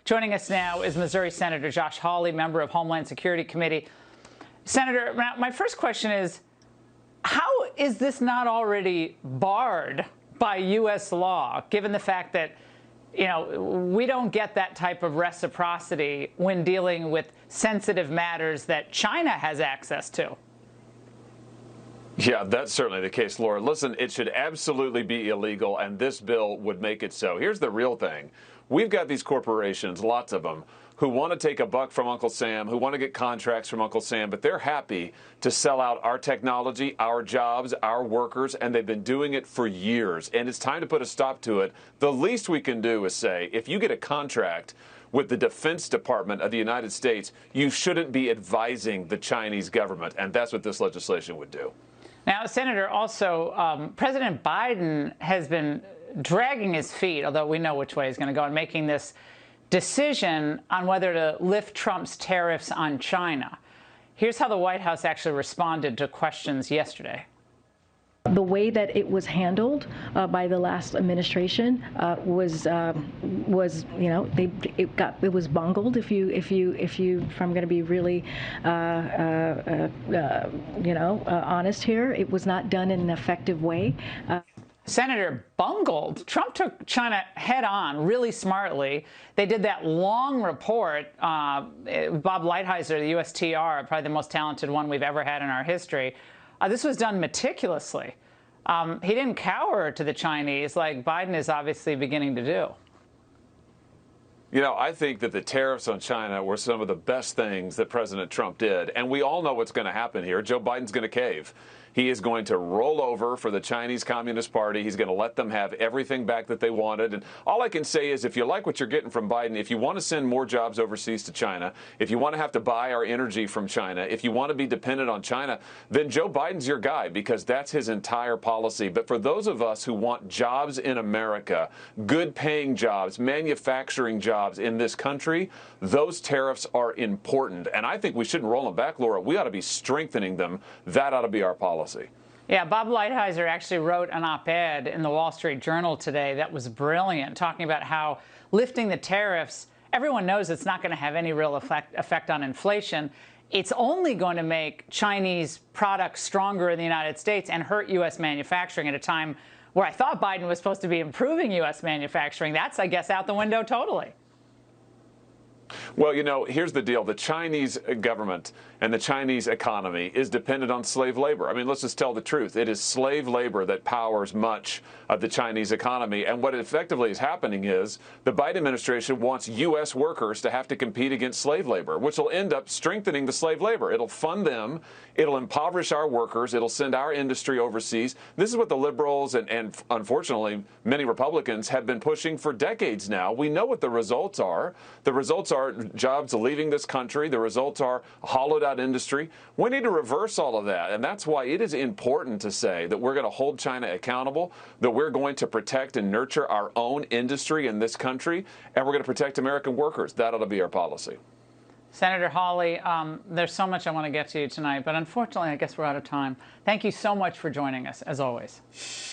Joining us now is Missouri Senator Josh Hawley, member of Homeland Security Committee. Senator, my first question is, how is this not already barred by U.S. law, given the fact that, we don't get that type of reciprocity when dealing with sensitive matters that China has access to? Yeah, that's certainly the case, Laura. Listen, it should absolutely be illegal, and this bill would make it so. Here's the real thing. We've got these corporations, lots of them, who want to take a buck from Uncle Sam, who want to get contracts from Uncle Sam, but they're happy to sell out our technology, our jobs, our workers, and they've been doing it for years. And it's time to put a stop to it. The least we can do is say, if you get a contract with the Defense Department of the United States, you shouldn't be advising the Chinese government. And that's what this legislation would do. Now, Senator, also, President Biden has been dragging his feet, although we know which way he's going to go, and making this decision on whether to lift Trump's tariffs on China. Here's how the White House actually responded to questions yesterday. The way that it was handled by the last administration was it was bungled. If I'm going to be really honest here, it was not done in an effective way. Senator, bungled. Trump took China head on really smartly. They did that long report. Bob Lighthizer, the USTR, probably the most talented one we've ever had in our history. This was done meticulously. He didn't cower to the Chinese like Biden is obviously beginning to do. I think that the tariffs on China were some of the best things that President Trump did. And we all know what's going to happen here. Joe Biden's going to cave. He is going to roll over for the Chinese Communist Party. He's going to let them have everything back that they wanted. And all I can say is, if you like what you're getting from Biden, if you want to send more jobs overseas to China, if you want to have to buy our energy from China, if you want to be dependent on China, then Joe Biden's your guy, because that's his entire policy. But for those of us who want jobs in America, good paying jobs, manufacturing jobs in this country, those tariffs are important. And I think we shouldn't roll them back, Laura. We ought to be strengthening them. That ought to be our policy. Yeah, Bob Lighthizer actually wrote an op-ed in the Wall Street Journal today that was brilliant, talking about how lifting the tariffs, everyone knows it's not going to have any real effect on inflation. It's only going to make Chinese products stronger in the United States and hurt U.S. manufacturing at a time where I thought Biden was supposed to be improving U.S. manufacturing. That's, I guess, out the window totally. Well, here's the deal. The Chinese government and the Chinese economy is dependent on slave labor. I mean, let's just tell the truth. It is slave labor that powers much of the Chinese economy. And what effectively is happening is the Biden administration wants U.S. workers to have to compete against slave labor, which will end up strengthening the slave labor. It'll fund them. It'll impoverish our workers. It'll send our industry overseas. This is what the liberals and unfortunately, many Republicans have been pushing for decades now. We know what the results are. The results are jobs leaving this country. The results are a hollowed out industry. We need to reverse all of that. And that's why it is important to say that we're going to hold China accountable, that we're going to protect and nurture our own industry in this country, and we're going to protect American workers. That ought to be our policy. Senator Hawley, there's so much I want to get to you tonight, but unfortunately, I guess we're out of time. Thank you so much for joining us, as always.